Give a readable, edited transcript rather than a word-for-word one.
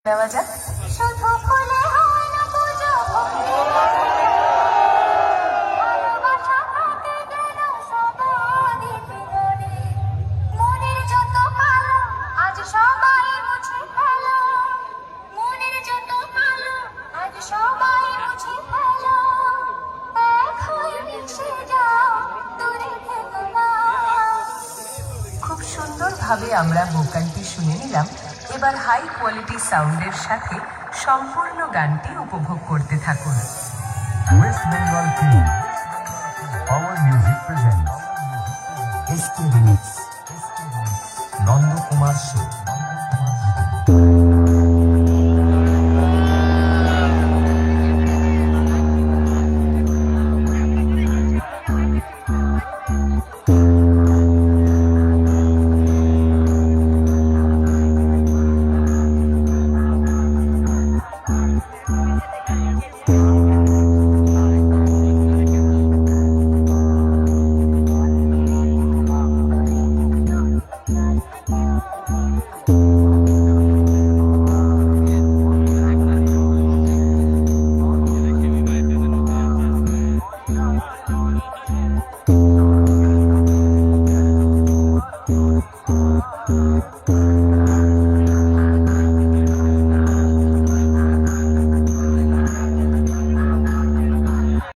নেওয়া যাক। শুধু ফুলে হয় না পুজো, ভালোবাসা থাকে যেন সবারই জীবনে। মনের যত কালো আজ সবাই মুছে ফেলো, মনের যত কালো আজ সবাই মুছে ফেলো। এক হয়ে মিশে যাও, দূরে থেকো না। খুব সুন্দরভাবে আমরা ভোকালটি শুনে নিলাম। এবার হাই কোয়ালিটি সাউন্ডের সাথে সম্পূর্ণ গানটি উপভোগ করতে থাকুন। West Bengal team power music presents SK remix Nandakumar show.